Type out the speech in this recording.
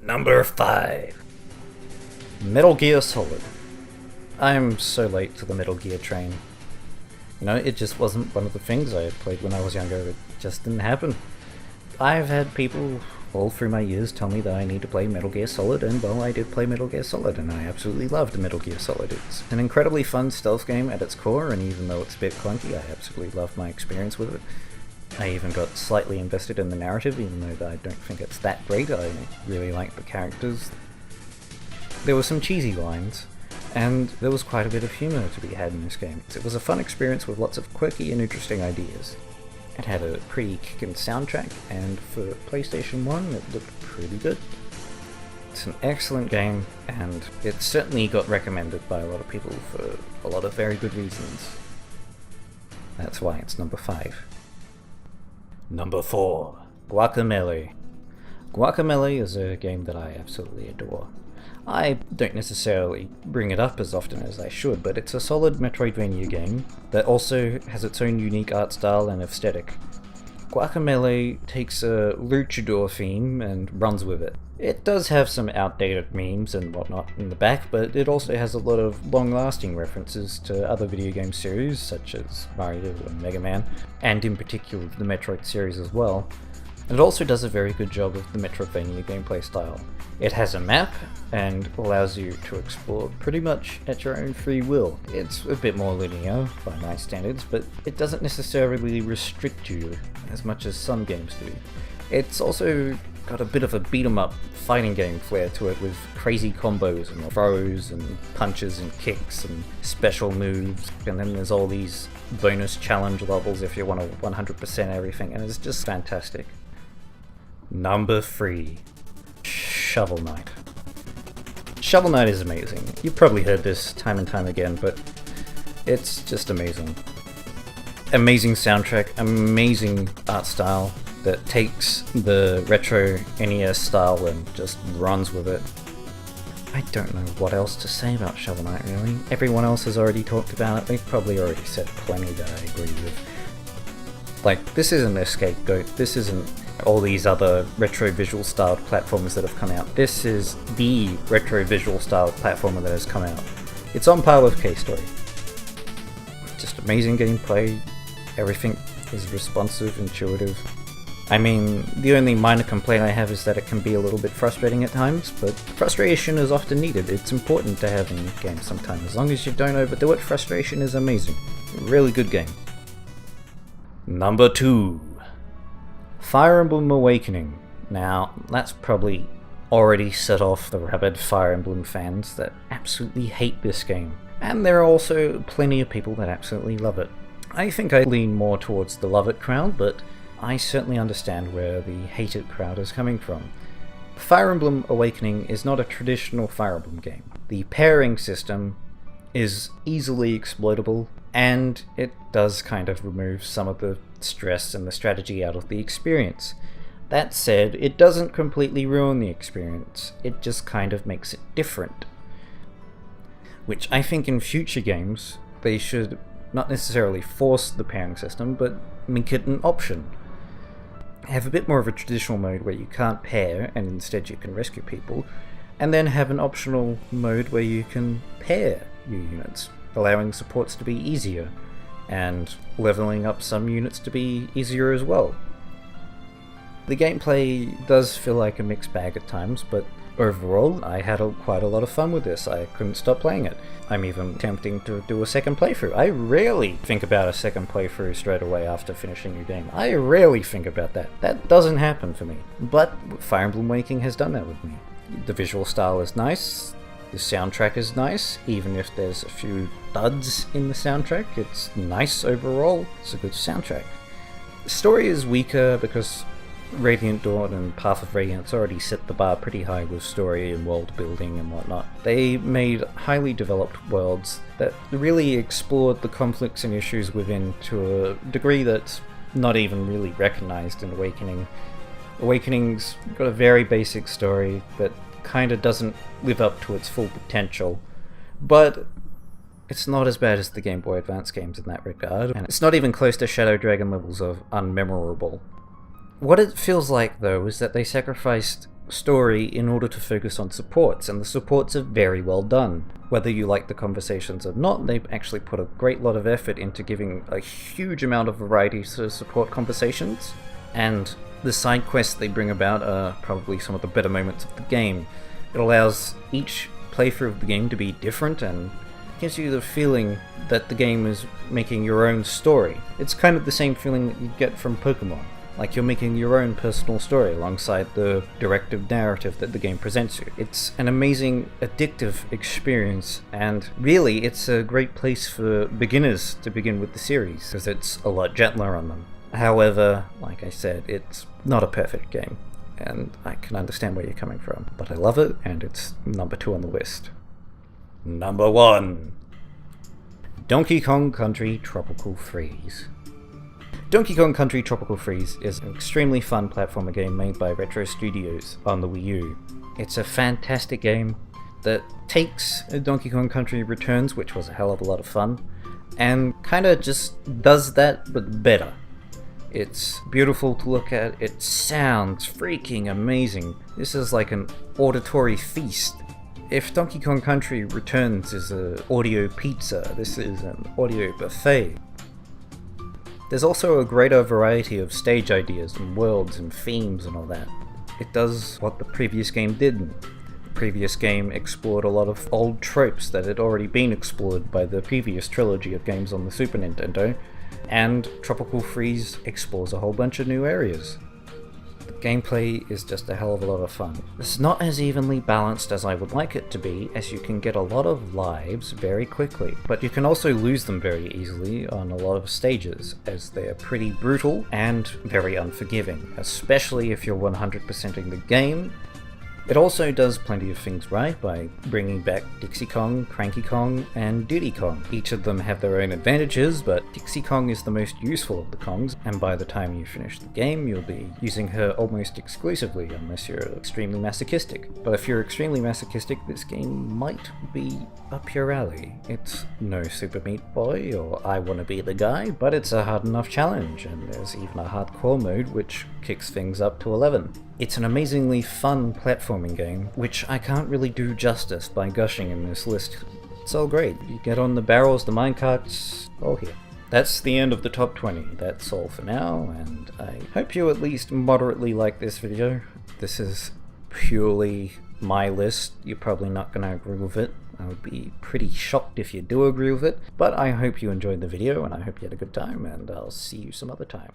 Number 5. Metal Gear Solid. I'm so late to the Metal Gear train. It just wasn't one of the things I had played when I was younger. It just didn't happen. I've had people all through my years tell me that I need to play Metal Gear Solid, and well, I did play Metal Gear Solid, and I absolutely loved Metal Gear Solid. It's an incredibly fun stealth game at its core, and even though it's a bit clunky, I absolutely loved my experience with it. I even got slightly invested in the narrative, even though I don't think it's that great. I really like the characters. There were some cheesy lines, and there was quite a bit of humour to be had in this game. It was a fun experience with lots of quirky and interesting ideas. It had a pretty kickin' soundtrack, and for PlayStation 1 it looked pretty good. It's an excellent game, and it certainly got recommended by a lot of people for a lot of very good reasons. That's why it's number 5. Number 4. Guacamelee. Guacamelee is a game that I absolutely adore. I don't necessarily bring it up as often as I should, but it's a solid Metroidvania game that also has its own unique art style and aesthetic. Guacamelee takes a luchador theme and runs with it. It does have some outdated memes and whatnot in the back, but it also has a lot of long-lasting references to other video game series such as Mario and Mega Man, and in particular the Metroid series as well. And it also does a very good job of the Metroidvania gameplay style. It has a map and allows you to explore pretty much at your own free will. It's a bit more linear by my standards, but it doesn't necessarily restrict you as much as some games do. It's also got a bit of a beat-em-up fighting game flair to it with crazy combos and throws and punches and kicks and special moves, and then there's all these bonus challenge levels if you want to 100% everything, and it's just fantastic. Number 3. Shovel Knight. Shovel Knight is amazing. You've probably heard this time and time again, but it's just amazing. Amazing soundtrack, amazing art style that takes the retro NES style and just runs with it. I don't know what else to say about Shovel Knight, really. Everyone else has already talked about it. They've probably already said plenty that I agree with. Like, this isn't a scapegoat. This isn't all these other retro visual styled platformers that have come out. This is the retro visual styled platformer that has come out. It's on par with K-Story. Just amazing gameplay. Everything is responsive, intuitive. I mean, the only minor complaint I have is that it can be a little bit frustrating at times, but frustration is often needed. It's important to have in games sometimes. As long as you don't overdo it, frustration is amazing. Really good game. Number 2. Fire Emblem Awakening. Now, that's probably already set off the rabid Fire Emblem fans that absolutely hate this game. And there are also plenty of people that absolutely love it. I think I lean more towards the love it crowd, but I certainly understand where the hate it crowd is coming from. Fire Emblem Awakening is not a traditional Fire Emblem game. The pairing system is easily exploitable, and it does kind of remove some of the stress and the strategy out of the experience. That said, it doesn't completely ruin the experience, it just kind of makes it different. Which I think in future games, they should not necessarily force the pairing system, but make it an option. Have a bit more of a traditional mode where you can't pair and instead you can rescue people, and then have an optional mode where you can pair your units, allowing supports to be easier, and leveling up some units to be easier as well. The gameplay does feel like a mixed bag at times, but overall I had quite a lot of fun with this. I couldn't stop playing it. I'm even attempting to do a second playthrough. I rarely think about a second playthrough straight away after finishing a game. I rarely think about that. That doesn't happen for me. But Fire Emblem Awakening has done that with me. The visual style is nice, the soundtrack is nice, even if there's a few duds in the soundtrack, it's nice overall. It's a good soundtrack. The story is weaker because Radiant Dawn and Path of Radiance already set the bar pretty high with story and world building and whatnot. They made highly developed worlds that really explored the conflicts and issues within to a degree that's not even really recognized in Awakening. Awakening's got a very basic story that kind of doesn't live up to its full potential, but it's not as bad as the Game Boy Advance games in that regard, and it's not even close to Shadow Dragon levels of unmemorable. What it feels like, though, is that they sacrificed story in order to focus on supports, and the supports are very well done. Whether you like the conversations or not, they've actually put a great lot of effort into giving a huge amount of variety to support conversations, and the side quests they bring about are probably some of the better moments of the game. It allows each playthrough of the game to be different and gives you the feeling that the game is making your own story. It's kind of the same feeling that you get from Pokemon, like you're making your own personal story alongside the directive narrative that the game presents you. It's an amazing, addictive experience, and really it's a great place for beginners to begin with the series, because it's a lot gentler on them. However, like I said, it's not a perfect game, and I can understand where you're coming from, but I love it, and it's number 2 on the list. Number 1. Donkey Kong Country Tropical Freeze. Donkey Kong Country Tropical Freeze is an extremely fun platformer game made by Retro Studios on the Wii U. It's a fantastic game that takes Donkey Kong Country Returns, which was a hell of a lot of fun, and kinda just does that, but better. It's beautiful to look at, it sounds freaking amazing. This is like an auditory feast. If Donkey Kong Country Returns is an audio pizza, this is an audio buffet. There's also a greater variety of stage ideas and worlds and themes and all that. It does what the previous game didn't. The previous game explored a lot of old tropes that had already been explored by the previous trilogy of games on the Super Nintendo, and Tropical Freeze explores a whole bunch of new areas. The gameplay is just a hell of a lot of fun. It's not as evenly balanced as I would like it to be, as you can get a lot of lives very quickly, but you can also lose them very easily on a lot of stages, as they are pretty brutal and very unforgiving, especially if you're 100%ing the game. It also does plenty of things right by bringing back Dixie Kong, Cranky Kong, and Diddy Kong. Each of them have their own advantages, but Dixie Kong is the most useful of the Kongs, and by the time you finish the game, you'll be using her almost exclusively, unless you're extremely masochistic. But if you're extremely masochistic, this game might be up your alley. It's no Super Meat Boy or I Wanna Be the Guy, but it's a hard enough challenge, and there's even a hardcore mode which kicks things up to 11. It's an amazingly fun platforming game, which I can't really do justice by gushing in this list. It's all great. You get on the barrels, the minecarts, all here. That's the end of the top 20. That's all for now, and I hope you at least moderately like this video. This is purely my list. You're probably not going to agree with it. I would be pretty shocked if you do agree with it, but I hope you enjoyed the video, and I hope you had a good time, and I'll see you some other time.